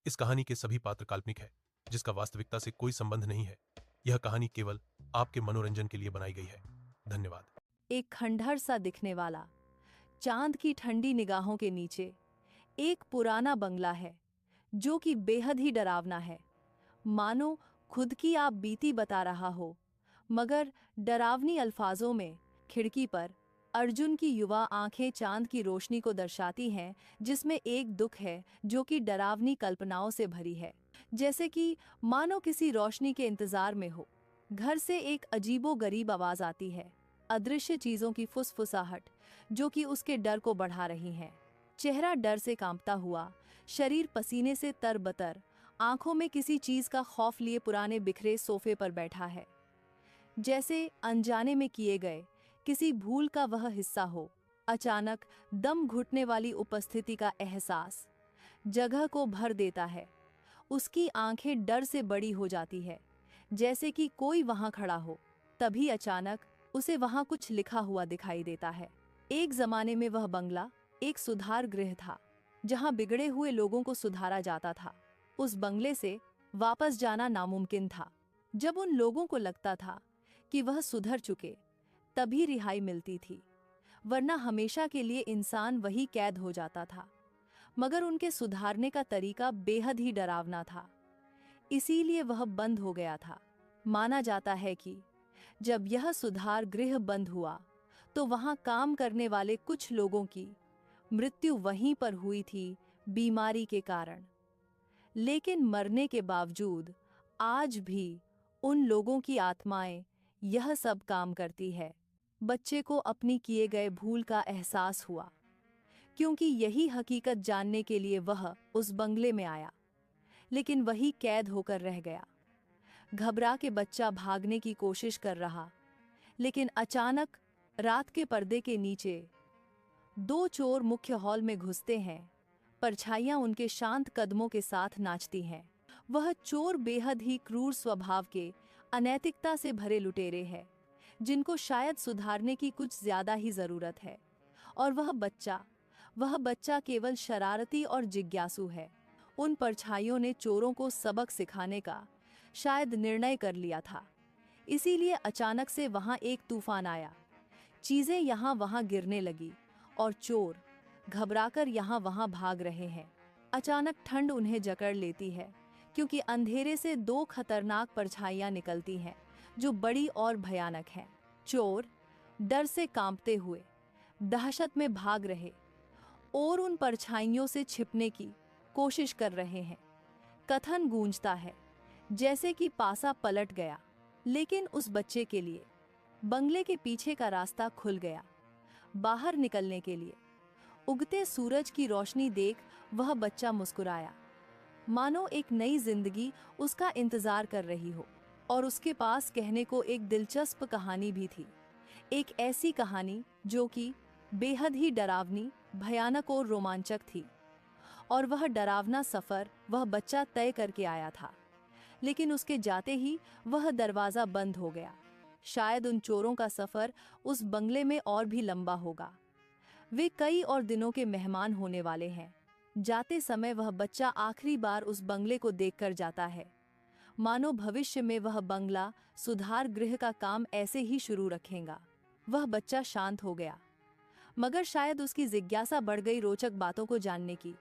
इस कहानी के सभी पात्र काल्पनिक है, जिसका वास्तविकता से कोई संबंध नहीं है। यह कहानी केवल आपके मनोरंजन के लिए बनाई गई है। धन्यवाद। एक खंडहर सा दिखने वाला, चांद की ठंडी निगाहों के नीचे एक पुराना बंगला है जो कि बेहद ही डरावना है। मानो खुद की आप बीती बता रहा हो, मगर डरावनी अल्फाजों में। खिड़की पर अर्जुन की युवा आंखें चांद की रोशनी को दर्शाती हैं, जिसमें एक दुख है जो कि डरावनी कल्पनाओं से भरी है, जैसे कि मानो किसी रोशनी के इंतजार में हो। घर से एक अजीबो-गरीब आवाज आती है, अदृश्य चीजों की फुसफुसाहट जो कि उसके डर को बढ़ा रही हैं। चेहरा डर से कांपता हुआ, शरीर पसीने से तरबतर, आंखों में किसी चीज का खौफ लिए पुराने बिखरे सोफे पर बैठा है, जैसे अनजाने में किए गए किसी भूल का वह हिस्सा हो। अचानक दम घुटने वाली उपस्थिति का एहसास जगह को भर देता है। उसकी आंखें डर से बड़ी हो जाती है, जैसे कि कोई वहां खड़ा हो। तभी अचानक उसे वहां कुछ लिखा हुआ दिखाई देता है। एक जमाने में वह बंगला एक सुधार गृह था, जहां बिगड़े हुए लोगों को सुधारा जाता था। उस बंगले से वापस जाना नामुमकिन था। जब उन लोगों को लगता था कि वह सुधर चुके, तभी रिहाई मिलती थी, वरना हमेशा के लिए इंसान वही कैद हो जाता था। मगर उनके सुधारने का तरीका बेहद ही डरावना था, इसीलिए वह बंद हो गया था। माना जाता है कि जब यह सुधार गृह बंद हुआ, तो वहां काम करने वाले कुछ लोगों की मृत्यु वहीं पर हुई थी, बीमारी के कारण। लेकिन मरने के बावजूद आज भी उन लोगों की आत्माएं यह सब काम करती है। बच्चे को अपनी किए गए भूल का एहसास हुआ, क्योंकि यही हकीकत जानने के लिए वह उस बंगले में आया, लेकिन वही कैद होकर रह गया। घबरा के बच्चा भागने की कोशिश कर रहा, लेकिन अचानक रात के पर्दे के नीचे दो चोर मुख्य हॉल में घुसते हैं। परछाइयां उनके शांत कदमों के साथ नाचती हैं। वह चोर बेहद ही क्रूर स्वभाव के, अनैतिकता से भरे लुटेरे हैं, जिनको शायद सुधारने की कुछ ज्यादा ही जरूरत है। और वह बच्चा केवल शरारती और जिज्ञासु है। उन परछाइयों ने चोरों को सबक सिखाने का शायद निर्णय कर लिया था, इसीलिए अचानक से वहां एक तूफान आया। चीजें यहाँ वहां गिरने लगी और चोर घबराकर यहाँ वहां भाग रहे हैं। अचानक ठंड उन्हें जकड़ लेती है, क्योंकि अंधेरे से दो खतरनाक परछाइयां निकलती हैं जो बड़ी और भयानक हैं। चोर डर से कांपते हुए दहशत में भाग रहे और उन परछाइयों से छिपने की कोशिश कर रहे हैं। कथन गूंजता है जैसे कि पासा पलट गया, लेकिन उस बच्चे के लिए बंगले के पीछे का रास्ता खुल गया। बाहर निकलने के लिए उगते सूरज की रोशनी देख वह बच्चा मुस्कुराया, मानो एक नई जिंदगी उसका इंतजार कर रही हो। और उसके पास कहने को एक दिलचस्प कहानी भी थी, एक ऐसी कहानी जो कि बेहद ही डरावनी, भयानक और रोमांचक थी। और वह डरावना सफर वह बच्चा तय करके आया था, लेकिन उसके जाते ही वह दरवाजा बंद हो गया। शायद उन चोरों का सफर उस बंगले में और भी लंबा होगा। वे कई और दिनों के मेहमान होने वाले हैं। जाते समय वह बच्चा आखिरी बार उस बंगले को देखकर जाता है, मानो भविष्य में वह बंगला सुधार गृह का काम ऐसे ही शुरू रखेगा। वह बच्चा शांत हो गया, मगर शायद उसकी जिज्ञासा बढ़ गई रोचक बातों को जानने की।